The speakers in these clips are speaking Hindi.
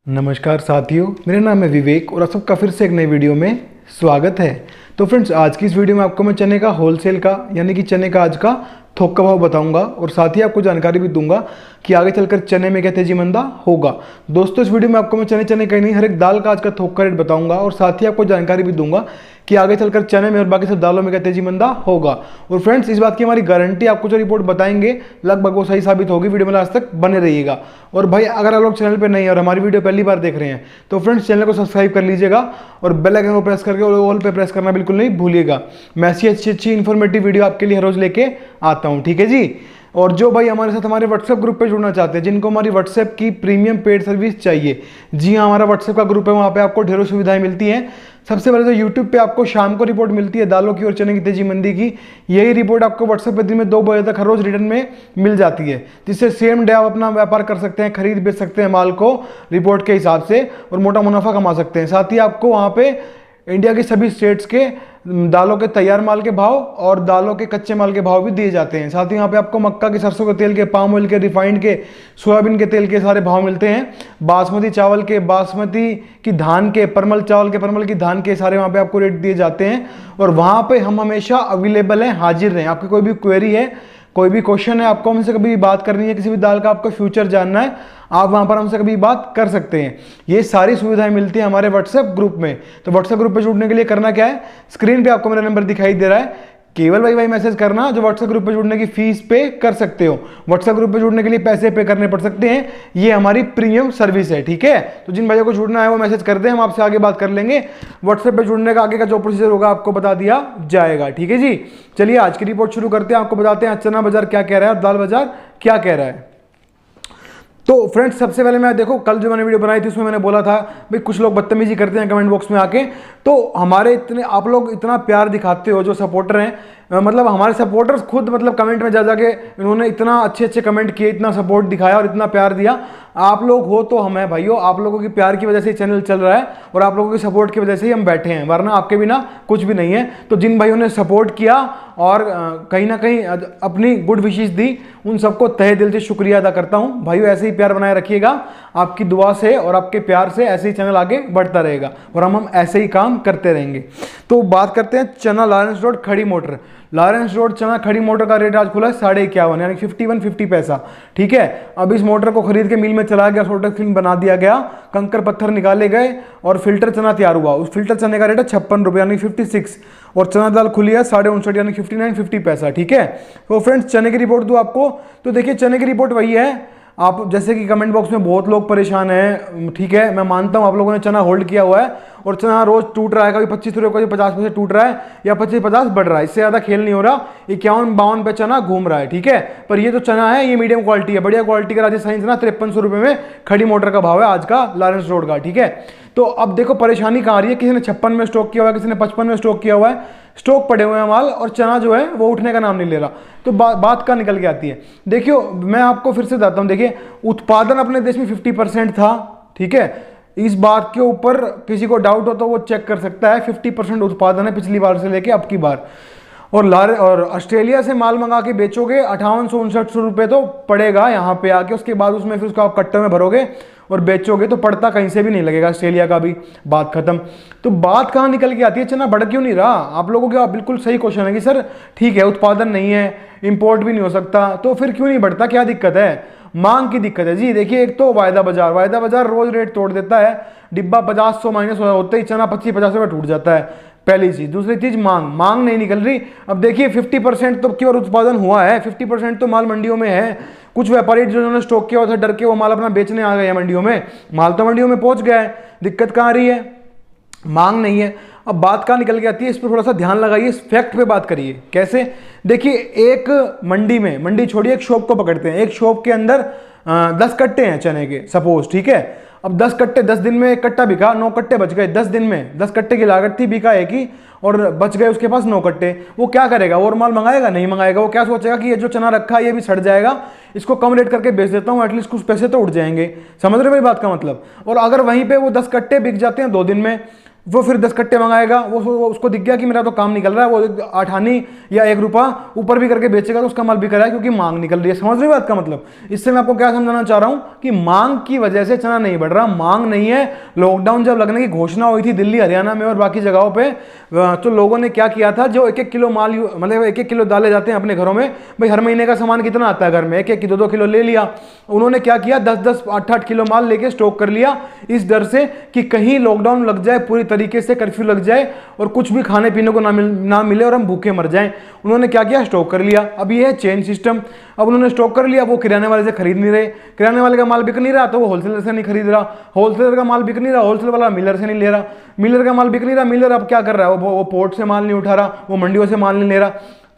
नमस्कार साथियों, मेरा नाम है विवेक और आप सबका फिर से एक नई वीडियो में स्वागत है। तो फ्रेंड्स, आज की इस वीडियो में आपको मैं चने का होलसेल का यानी कि चने का आज का थोक का भाव बताऊंगा और साथ ही आपको जानकारी भी दूंगा कि आगे चलकर चने में क्या तेजी मंदा होगा। दोस्तों, इस वीडियो में आपको मैं चने का ही नहीं, हर एक दाल का आज का थोक का रेट बताऊंगा और साथ ही आपको जानकारी भी दूंगा कि आगे चलकर चने में और बाकी सब दालों में क्या तेजी मंदा होगा। और फ्रेंड्स, इस बात की हमारी गारंटी, आपको जो रिपोर्ट बताएंगे लगभग वो सही साबित होगी। वीडियो में लास्ट तक बने रहिएगा। और भाई, अगर आप लोग चैनल पर नहीं है और हमारी वीडियो पहली बार देख रहे हैं तो फ्रेंड्स चैनल को सब्सक्राइब कर लीजिएगा और बेल आइकन को प्रेस करके ऑल पे प्रेस करना बिल्कुल नहीं भूलिएगा। मैं ऐसी अच्छी इन्फॉर्मेटिव वीडियो आपके लिए हर रोज लेके आता हूँ, ठीक है जी। और जो भाई हमारे साथ हमारे व्हाट्सएप ग्रुप पे जुड़ना चाहते हैं, जिनको हमारी व्हाट्सएप की प्रीमियम पेड सर्विस चाहिए, जी हाँ, हमारा व्हाट्सएप का ग्रुप है, वहाँ पे आपको ढेरों सुविधाएं मिलती हैं। सबसे पहले तो यूट्यूब पे आपको शाम को रिपोर्ट मिलती है दालों की और चने की तेजी मंदी की। यही रिपोर्ट आपको व्हाट्सएप पे दिन में 2 बजे तक हर रोज रिटर्न में मिल जाती है, जिससे सेम डे आप अपना व्यापार कर सकते हैं, खरीद बेच सकते हैं माल को रिपोर्ट के हिसाब से और मोटा मुनाफा कमा सकते हैं। साथ ही आपको वहाँ पे इंडिया के सभी स्टेट्स के दालों के तैयार माल के भाव और दालों के कच्चे माल के भाव भी दिए जाते हैं। साथ ही यहाँ पे आपको मक्का के, सरसों के तेल के, पाम ऑयल के, रिफाइंड के, सोयाबीन के तेल के सारे भाव मिलते हैं। बासमती चावल के, बासमती की धान के, परमल चावल के, परमल की धान के सारे वहाँ पे आपको रेट दिए जाते हैं। और वहाँ पे हम हमेशा अवेलेबल हैं, हाजिर रहें। आपकी कोई भी क्वेरी है, कोई भी क्वेश्चन है, आपको हमसे कभी भी बात करनी है, किसी भी दाल का आपका फ्यूचर जानना है, आप वहां पर हमसे कभी बात कर सकते हैं। ये सारी सुविधाएं मिलती हैं हमारे व्हाट्सएप ग्रुप में। तो व्हाट्सएप ग्रुप पे जुड़ने के लिए करना क्या है, स्क्रीन पे आपको मेरा नंबर दिखाई दे रहा है, केवल वही मैसेज करना जो व्हाट्सएप ग्रुप पे जुड़ने की फीस पे कर सकते हो। व्हाट्सएप ग्रुप पे जुड़ने के लिए पैसे पे करने पड़ सकते हैं, ये हमारी प्रीमियम सर्विस है, ठीक है। तो जिन भाइयों को जुड़ना है वो मैसेज कर दें, हम आपसे आगे बात कर लेंगे। व्हाट्सएप पे जुड़ने का आगे का जो प्रोसीजर होगा आपको बता दिया जाएगा, ठीक है जी। चलिए आज की रिपोर्ट शुरू करते हैं। आपको बताते हैं चना बाजार क्या कह रहा है और दाल बाजार क्या कह रहा है। तो फ्रेंड्स, सबसे पहले मैं देखो, कल जो मैंने वीडियो बनाई थी उसमें मैंने बोला था भाई कुछ लोग बदतमीजी करते हैं कमेंट बॉक्स में आके। तो हमारे इतने, आप लोग इतना प्यार दिखाते हो, जो सपोर्टर हैं, मतलब हमारे सपोर्टर्स खुद मतलब कमेंट में जा जाके इन्होंने इतना अच्छे कमेंट किए, इतना सपोर्ट दिखाया और इतना प्यार दिया। आप लोग हो तो हम हैं भाइयों, आप लोगों की प्यार की वजह से चैनल चल रहा है और आप लोगों की सपोर्ट की वजह से ही हम बैठे हैं, वरना आपके बिना कुछ भी नहीं है। तो जिन भाइयों ने सपोर्ट किया और कहीं ना कहीं अपनी गुड विशेस दी, उन सबको तहे दिल से शुक्रिया अदा करता हूं। भाइयों, ऐसे ही प्यार बनाए रखिएगा, आपकी दुआ से और आपके प्यार से ऐसे ही चैनल आगे बढ़ता रहेगा और हम ऐसे ही काम करते रहेंगे। तो बात करते हैं चना लॉरेंस रोड खड़ी मोटर। लॉरेंस रोड चना खड़ी मोटर का रेट आज खुला है 51.5 यानी 51.50 पैसा, ठीक है। अब इस मोटर को खरीद के मिल में चला गया, सोल्डर फिल्म बना दिया गया, कंकर पत्थर निकाले गए और फिल्टर चना तैयार हुआ। उस फिल्टर चने का रेट है 56 रुपये यानी 56, और चना दाल खुली है 59.5 यानी 59.50 पैसा, ठीक है। तो फ्रेंड्स, चने की रिपोर्ट दूं आपको, तो देखिए चने की रिपोर्ट वही है। आप जैसे कि कमेंट बॉक्स में बहुत लोग परेशान हैं, ठीक है, मैं मानता हूं आप लोगों ने चना होल्ड किया हुआ है और चना रोज टूट रहा है, कभी 25 रुपये, कभी 50 पैसे टूट रहा है या 25-50 बढ़ रहा है, इससे ज्यादा खेल नहीं हो रहा। 51-52 पे चना घूम रहा है, ठीक है। पर ये जो चना है ये मीडियम क्वालिटी है, बढ़िया क्वालिटी का राजस्थानी चना 5300 रुपये में खड़ी मोटर का भाव है आज का लॉरेंस रोड का, ठीक है। तो अब देखो परेशानी कहाँ आ रही है, किसी ने 56 में स्टॉक किया हुआ है, किसी ने 55 में स्टॉक किया हुआ है, स्टॉक पड़े हुए हैं माल, और चना जो है वो उठने का नाम नहीं ले रहा। तो बात का निकल के आती है। देखियो, मैं आपको फिर से बताता हूं, देखिए उत्पादन अपने देश में 50% था, ठीक है। इस बात के ऊपर किसी को डाउट हो तो वो चेक कर सकता है, 50% उत्पादन है पिछली बार से लेके अब की बार। और ऑस्ट्रेलिया से माल मंगा के बेचोगे 5800-5900 रुपये तो पड़ेगा यहाँ पे आके, उसके बाद उसमें फिर उसको आप कट्टे में भरोगे और बेचोगे तो पड़ता कहीं से भी नहीं लगेगा, ऑस्ट्रेलिया का भी, बात खत्म। तो बात कहाँ निकल के आती है, चना बढ़ क्यों नहीं रहा। आप लोगों का बिल्कुल सही क्वेश्चन है कि सर ठीक है उत्पादन नहीं है, इंपोर्ट भी नहीं हो सकता, तो फिर क्यों नहीं बढ़ता, क्या दिक्कत है। मांग की दिक्कत है जी। देखिए, एक तो वायदा बाजार रोज रेट तोड़ देता है, डिब्बा 50-100 माइनस होते ही चना 25-50 रुपये टूट जाता है, पहली चीज। दूसरी चीज, मांग नहीं निकल रही। अब देखिए 50% तो केवल उत्पादन हुआ है, 50% तो माल मंडियों में है। कुछ व्यापारी जिन्होंने स्टॉक किया हुआ था, डर के वो माल अपना बेचने आ गए हैं मंडियों में, माल तो मंडियों में पहुंच गया है। दिक्कत कहाँ आ रही है, मांग नहीं है। अब बात कहाँ निकल के आती है, इस पर थोड़ा सा ध्यान लगाइए, इस फैक्ट पे बात करिए। कैसे, देखिए एक मंडी में, मंडी छोड़िए, एक शॉप को पकड़ते हैं, एक शॉप के अंदर 10 कट्टे हैं चने के, सपोज, ठीक है। अब 10 कट्टे, 10 दिन में एक कट्टा बिका, 9 कट्टे बच गए। 10 दिन में 10 कट्टे की लागत थी, बिका एक ही और बच गए उसके पास 9 कट्टे। वो क्या करेगा, और माल मंगाएगा, नहीं मंगाएगा। वो क्या सोचेगा कि ये जो चना रखा है ये भी सड़ जाएगा, इसको कम रेट करके बेच देता हूँ, एटलीस्ट कुछ पैसे तो उठ जाएंगे। समझ रहे मेरी बात का मतलब। और अगर वहीं पे वो 10 कट्टे बिक जाते हैं 2 दिन में, वो फिर 10 कट्टे मंगाएगा, वो उसको दिख गया कि मेरा तो काम निकल रहा है, वो 8 आनी या 1 रुपया ऊपर भी करके बेचेगा तो उसका माल बिक रहा है, क्योंकि मांग निकल रही है। समझ रहे हो बात का मतलब? इससे मैं आपको क्या समझाना चाह रहा हूं कि मांग की वजह से चना नहीं बढ़ रहा, मांग नहीं है। लॉकडाउन जब लगने की घोषणा हुई थी दिल्ली, हरियाणा में और बाकी जगहों पे, तो लोगों ने क्या किया था, जो 1-1 किलो माल, मतलब 1-1 किलो दाले जाते हैं अपने घरों में, भाई हर महीने का सामान कितना आता है घर में, 1-1 2-2 किलो ले लिया। उन्होंने क्या किया, 10-10 8-8 किलो माल लेके स्टॉक कर लिया, इस डर से कि कहीं लॉकडाउन लग जाए, पूरी तरीके से कर्फ्यू लग जाए और कुछ भी खाने पीने को ना मिले और हम भूखे मर जाएं। उन्होंने क्या किया, स्टॉक कर लिया। अब ये है चेन सिस्टम। अब उन्होंने स्टॉक कर लिया, वो किराने वाले से खरीद नहीं रहे, किराने वाले का माल बिक नहीं रहा तो वो होलसेलर से नहीं खरीद रहा, होलसेलर का माल बिक नहीं रहा, होलसेलर वाला मिलर से नहीं ले रहा, मिलर का माल बिक नहीं रहा, मिलर अब क्या कर रहा है, वो पोर्ट से माल नहीं उठा रहा, वो मंडियों से माल नहीं ले रहा।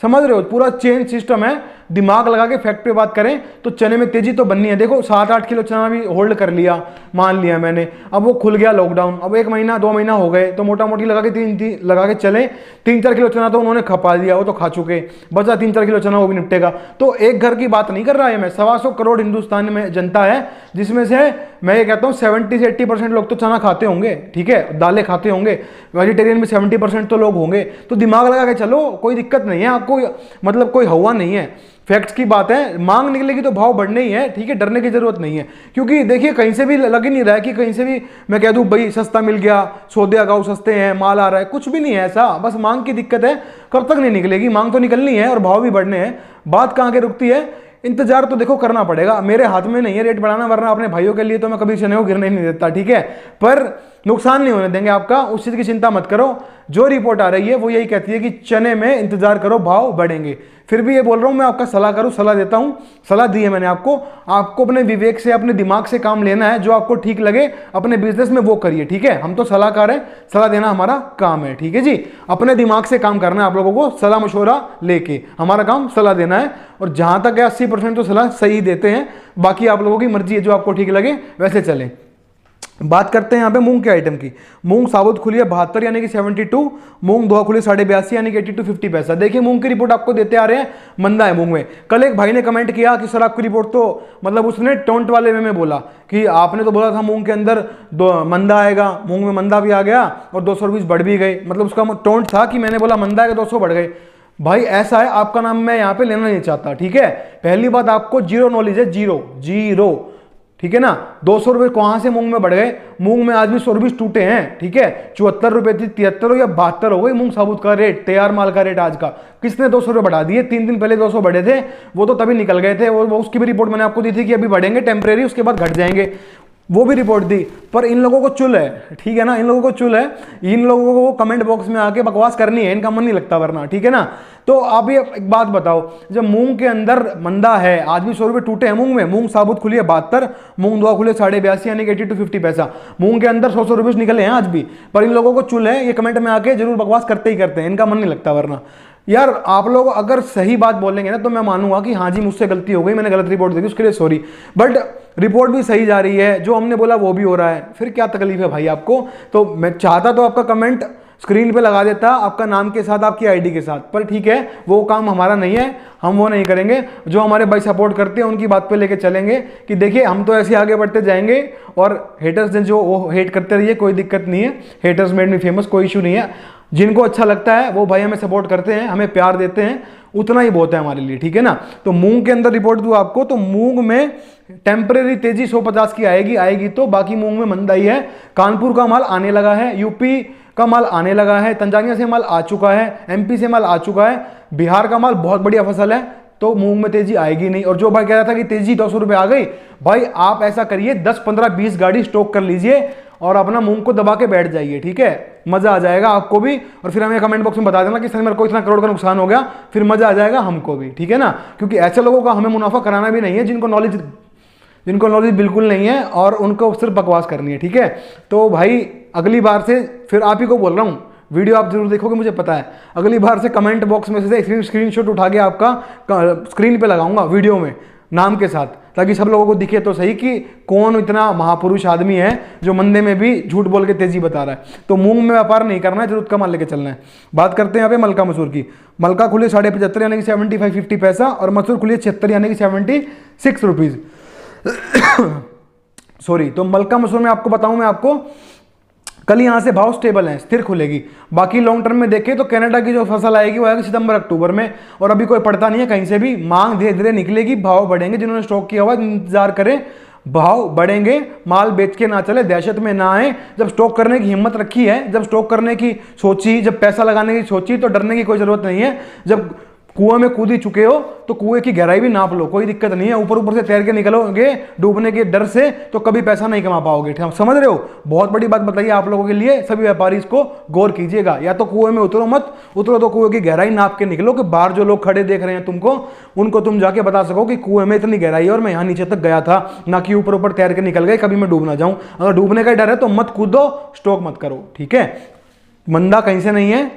समझ रहे हो? पूरा चेन सिस्टम है। दिमाग लगा के फैक्ट पे बात करें तो चने में तेजी तो बननी है। देखो 7-8 किलो चना भी होल्ड कर लिया, मान लिया मैंने, अब वो खुल गया लॉकडाउन, अब 1 महीना 2 महीना हो गए, तो मोटा मोटी लगा के चले 3-4 किलो चना तो उन्होंने खपा दिया, वो तो खा चुके, बचा 3-4 किलो चना, वो भी निपटेगा। तो एक घर की बात नहीं कर रहा है मैं, 125 करोड़ हिंदुस्तान में जनता है, जिसमें से मैं ये कहता हूँ 70 से 80% लोग तो चना खाते होंगे, ठीक है, दालें खाते होंगे, वेजिटेरियन में 70% तो लोग होंगे। तो दिमाग लगा के चलो, कोई दिक्कत नहीं है आपको, मतलब कोई हवा नहीं है, फैक्ट्स की बात है। मांग निकलेगी तो भाव बढ़ने ही है, ठीक है, डरने की जरूरत नहीं है। क्योंकि देखिए कहीं से भी लग ही नहीं रहा है कि कहीं से भी मैं कह दूं भाई सस्ता मिल गया, सौदे गाँव सस्ते हैं, माल आ रहा है, कुछ भी नहीं है ऐसा। बस मांग की दिक्कत है, कब तक नहीं निकलेगी, मांग तो निकलनी है और भाव भी बढ़ने हैं। बात कहाँ के रुकती है, इंतजार तो देखो करना पड़ेगा, मेरे हाथ में नहीं है रेट बढ़ाना, वरना अपने भाइयों के लिए तो मैं कभी चने को गिरने नहीं देता, ठीक है, पर नुकसान नहीं होने देंगे आपका, उस चीज की चिंता मत करो। जो रिपोर्ट आ रही है वो यही कहती है कि चने में इंतजार करो, भाव बढ़ेंगे। फिर भी ये बोल रहा हूं मैं, आपका सलाह करूं, सलाह देता हूं, सलाह दी है मैंने आपको अपने विवेक से, अपने दिमाग से काम लेना है, जो आपको ठीक लगे अपने बिजनेस में वो करिए, ठीक है। हम तो सलाहकार हैं, सलाह देना हमारा काम है, ठीक है जी। अपने दिमाग से काम करना है आप लोगों को, सलाह मशवरा लेके, हमारा काम सलाह देना है। और जहां तक है 80% तो सलाह सही देते हैं, बाकी आप लोगों की मर्जी है, जो आपको ठीक लगे वैसे चले। बात करते हैं यहाँ पे मूंग के आइटम की। मूंग साबुत खुली है 72 यानी कि 72, मूंग धोआ खुली 82.5 यानी कि 82.50 पैसा। देखिए मूंग की रिपोर्ट आपको देते आ रहे हैं, मंदा है मूंग में। कल एक भाई ने कमेंट किया कि सर आपकी रिपोर्ट तो, मतलब उसने टोंट वाले में बोला कि आपने तो बोला था मूंग के अंदर मंदा आएगा, मूंग में मंदा भी आ गया और 200 रुपीज बढ़ भी गए, मतलब उसका टोंट था कि मैंने बोला मंदा आएगा 200 बढ़ गए। भाई ऐसा है, आपका नाम मैं यहाँ पे लेना नहीं चाहता, ठीक है। पहली बात, आपको जीरो नॉलेज है, जीरो, ठीक है ना। 200 रुपए कहां से मूंग में बढ़ गए, मूंग में आज भी 100 रुपये टूटे हैं, ठीक है। 74 रुपए थी, 73 हो या 72 हो गई मूंग साबुत का रेट, तैयार माल का रेट आज का। किसने 200 रुपये बढ़ा दिए? 3 दिन पहले 200 बढ़े थे, वो तो तभी निकल गए थे, वो उसकी भी रिपोर्ट मैंने आपको दी थी कि अभी बढ़ेंगे टेम्परेरी, उसके बाद घट जाएंगे, वो भी रिपोर्ट दी। पर इन लोगों को चुल है, ठीक है ना, इन लोगों को चुल है, इन लोगों को कमेंट बॉक्स में आके बकवास करनी है, इनका मन नहीं लगता वरना, ठीक है ना। तो आप ये एक बात बताओ, जब मूंग के अंदर मंदा है, आज भी 100 रुपये टूटे हैं मूंग में, मूंग साबुत खुली है 72, मूंग धोआ खुली 82.5 यानी कि 82.50 पैसा, मूंग के अंदर 100 रुपये निकले हैं आज भी, पर इन लोगों को चुल है, ये कमेंट में आके जरूर बकवास करते ही करते हैं, इनका मन नहीं लगता वरना। यार आप लोग अगर सही बात बोलेंगे ना तो मैं मानूंगा कि हाँ जी मुझसे गलती हो गई, मैंने गलत रिपोर्ट दे दी, उसके लिए सॉरी, बट रिपोर्ट भी सही जा रही है, जो हमने बोला वो भी हो रहा है, फिर क्या तकलीफ है भाई आपको। तो मैं चाहता तो आपका कमेंट स्क्रीन पे लगा देता, आपका नाम के साथ, आपकी आईडी के साथ, पर ठीक है वो काम हमारा नहीं है, हम वो नहीं करेंगे। जो हमारे भाई सपोर्ट करते हैं उनकी बात पे लेके चलेंगे कि देखिए हम तो ऐसे आगे बढ़ते जाएंगे, और हेटर्स ने जो वो हेट करते रहिए, कोई दिक्कत नहीं है, हेटर्स मेड मी फेमस, कोई इशू नहीं है। जिनको अच्छा लगता है वो भाई हमें सपोर्ट करते हैं, हमें प्यार देते हैं, उतना ही बहुत है हमारे लिए, ठीक है ना। तो मूंग के अंदर रिपोर्ट दूं आपको, तो मूंग में टेम्परेरी तेजी 150 की आएगी तो बाकी मूंग में मंदाई है। कानपुर का माल आने लगा है, यूपी का माल आने लगा है, तंजानिया से माल आ चुका है, एमपी से माल आ चुका है, बिहार का माल बहुत बढ़िया फसल है, तो मूंग में तेजी आएगी नहीं। और जो भाई कह रहा था कि तेजी 200 रुपये आ गई, भाई आप ऐसा करिए 10 15 20 गाड़ी स्टॉक कर लीजिए और अपना मूंग को दबा के बैठ जाइए, ठीक है, मजा आ जाएगा आपको भी। और फिर हमें कमेंट बॉक्स में बता देना कि सर मेरे को इतना करोड़ का नुकसान हो गया, फिर मजा आ जाएगा हमको भी, ठीक है ना। क्योंकि ऐसे लोगों का हमें मुनाफा कराना भी नहीं है जिनको नॉलेज बिल्कुल नहीं है और उनको सिर्फ बकवास करनी है, ठीक है। तो भाई अगली बार से फिर आप ही को बोल रहा हूँ, वीडियो आप जरूर देखोगे मुझे पता है, अगली बार से कमेंट बॉक्स में से स्क्रीनशॉट उठा के आपका स्क्रीन पे लगाऊंगा वीडियो में नाम के साथ, ताकि सब लोगों को दिखे तो सही कि कौन इतना महापुरुष आदमी है जो मंदे में भी झूठ बोल के तेजी बता रहा है। तो मूंग में व्यापार नहीं करना है, जरूरत का माल लेके चलना है। बात करते हैं यहाँ पे मलका मसूर की। मलका खुली 75.5 यानी कि 75.50 पैसा, और मसूर खुली 76 यानी कि 76 रुपीज सॉरी। तो मलका मसूर में आपको बताऊं, मैं आपको कल यहाँ से भाव स्टेबल है, स्थिर खुलेगी। बाकी लॉन्ग टर्म में देखें तो कनाडा की जो फसल आएगी वो आएगी सितंबर अक्टूबर में, और अभी कोई पड़ता नहीं है कहीं से भी। मांग धीरे धीरे निकलेगी, भाव बढ़ेंगे। जिन्होंने स्टॉक किया हुआ इंतजार करें, भाव बढ़ेंगे, माल बेच के ना चले, दहशत में ना आए। जब स्टॉक करने की हिम्मत रखी है, जब स्टॉक करने की सोची, जब पैसा लगाने की सोची, तो डरने की कोई जरूरत नहीं है। जब कुएं में कूद ही चुके हो तो कुएं की गहराई भी नाप लो, कोई दिक्कत नहीं है। ऊपर ऊपर से तैर के निकलोगे डूबने के डर से तो कभी पैसा नहीं कमा पाओगे। समझ रहे हो? बहुत बड़ी बात बताइए आप लोगों के लिए, सभी व्यापारी इसको गौर कीजिएगा। या तो कुएं में उतरो मत, उतरो तो कुएं की गहराई नाप के निकलो, कि बाहर जो लोग खड़े देख रहे हैं तुमको, उनको तुम जाके बता सको कि कुएं में इतनी गहराई है और मैं यहाँ नीचे तक गया था, ना कि ऊपर ऊपर तैर के निकल गए, कभी मैं डूब ना जाऊं। अगर डूबने का डर है तो मत कूदो, स्टॉक मत करो, ठीक है? मंदा कहीं से नहीं है।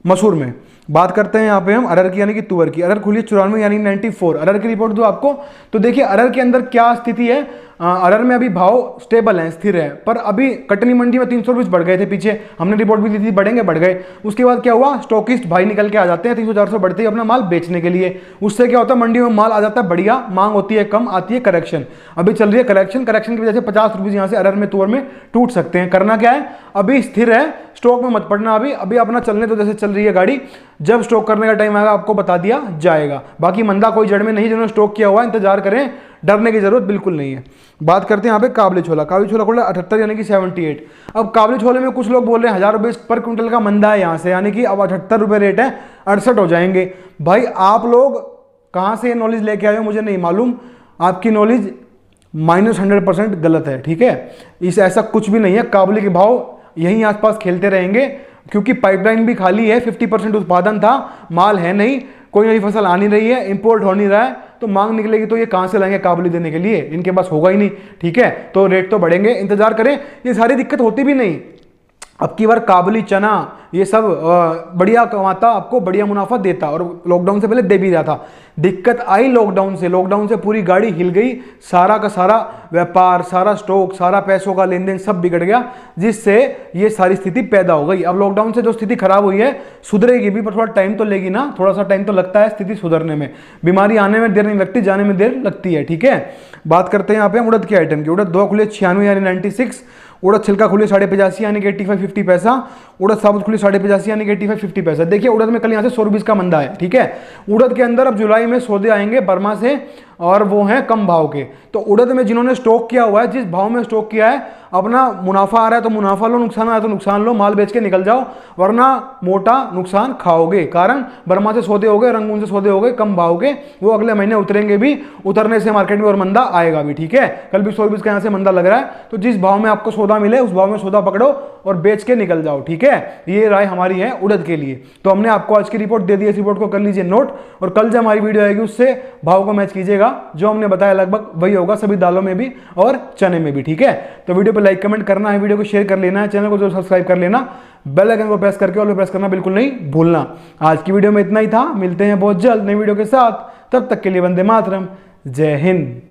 मसूर में बात करते हैं यहाँ पे हम अरहर की, यानी कि तुअर की। अरहर खुली 94 यानी 94। अरहर की रिपोर्ट दो आपको, तो देखिए अरहर के अंदर क्या स्थिति है। अरहर में अभी भाव स्टेबल है, स्थिर है, पर अभी कटनी मंडी में 300 रुपये बढ़ गए थे पीछे, हमने रिपोर्ट भी दी थी बढ़ेंगे, बढ़ गए। उसके बाद क्या हुआ, स्टॉकिस्ट भाई निकल के आ जाते हैं 300-400 बढ़ते ही अपना माल बेचने के लिए। उससे क्या होता है, मंडी में माल आ जाता है बढ़िया, मांग होती है कम, आती है करेक्शन। अभी चल रही है करेक्शन, करेक्शन की वजह से 50 रुपये यहाँ से अरहर में, तुअर में टूट सकते हैं। करना क्या है, अभी स्थिर है, स्टॉक में मत पड़ना, अभी अपना चलने तो जैसे चल रही है गाड़ी। जब स्टॉक करने का टाइम आएगा आपको बता दिया जाएगा। बाकी मंदा कोई जड़ में नहीं, जिन्होंने स्टॉक किया हुआ इंतजार करें, डरने की जरूरत बिल्कुल नहीं है। बात करते हैं यहाँ पे काबुली छोला। काबुली छोला खुला 78 यानी कि 78। अब काबुली छोले में कुछ लोग बोल रहे हैं 1000 रुपये पर क्विंटल का मंदा है यहाँ से, यानी कि अब 78 रुपये रेट है, 68 हो जाएंगे। भाई आप लोग कहाँ से ये नॉलेज लेके आए हो मुझे नहीं मालूम, आपकी नॉलेज -100% गलत है, ठीक है? इस ऐसा कुछ भी नहीं है। काबुली के भाव यहीं आसपास खेलते रहेंगे, क्योंकि पाइपलाइन भी खाली है, 50% उत्पादन था, माल है नहीं, कोई नई फसल आ नहीं रही है, इंपोर्ट हो नहीं रहा है, तो मांग निकलेगी तो ये कहां से लाएंगे काबुली देने के लिए, इनके पास होगा ही नहीं, ठीक है? तो रेट तो बढ़ेंगे, इंतजार करें। ये सारी दिक्कत होती भी नहीं। अब की बार काबुली चना ये सब बढ़िया कमाता, आपको बढ़िया मुनाफा देता, और लॉकडाउन से पहले दे भी रहा था। दिक्कत आई लॉकडाउन से पूरी गाड़ी हिल गई, सारा का सारा व्यापार, सारा स्टॉक, सारा पैसों का लेन देन सब बिगड़ गया, जिससे ये सारी स्थिति पैदा हो गई। अब लॉकडाउन से जो स्थिति खराब हुई है सुधरेगी भी, पर थोड़ा टाइम तो लेगी ना, थोड़ा सा टाइम तो लगता है स्थिति सुधरने में। बीमारी आने में देर नहीं लगती, जाने में देर लगती है, ठीक है? बात करते हैं यहाँ पे उड़द के आइटम की। उड़द 2 खुले 96 यानी 96। उड़द छिलका खुली 85.5 यानी कि 85-50 पैसा। उड़द साबुत खुली 85.5 यानी कि 85-50 पैसा। देखिए उड़द में कल यहाँ से 100 रुपये का मंदा है, ठीक है? उड़द के अंदर अब जुलाई में सौदे आएंगे बर्मा से, और वो हैं कम भाव के। तो उड़द में जिन्होंने स्टॉक किया हुआ है, जिस भाव में स्टॉक किया है, अपना मुनाफा आ रहा है तो मुनाफा लो, नुकसान आ रहा है तो नुकसान लो, माल बेच के निकल जाओ, वरना मोटा नुकसान खाओगे। कारण बर्मा से सौदे हो गए, रंगून से सौदे हो गए कम भाव के, वो अगले महीने उतरेंगे भी, उतरने से मार्केट में और मंदा आएगा भी, ठीक है? कल भी 100 रुपये का यहाँ से मंदा लग रहा है, तो जिस भाव में आपको सौदा मिले उस भाव में सौदा पकड़ो और बेच के निकल जाओ, ठीक है? ये राय हमारी है उड़द के लिए। तो हमने आपको आज की रिपोर्ट दे दी, इस रिपोर्ट को कर लीजिए नोट, और कल जब हमारी वीडियो आएगी उससे भाव को मैच कीजिएगा, जो हमने बताया लगभग वही होगा सभी दालों में भी और चने में भी, ठीक है? तो वीडियो पे लाइक कमेंट करना है, वीडियो को शेयर कर लेना है, चैनल को जरूर सब्सक्राइब कर लेना, बेल आइकन को प्रेस करके ऑल पे प्रेस करना बिल्कुल नहीं भूलना। आज की वीडियो में इतना ही था, मिलते हैं बहुत जल्द नई वीडियो के साथ, तब तक के लिए वंदे मातरम, जय हिंद।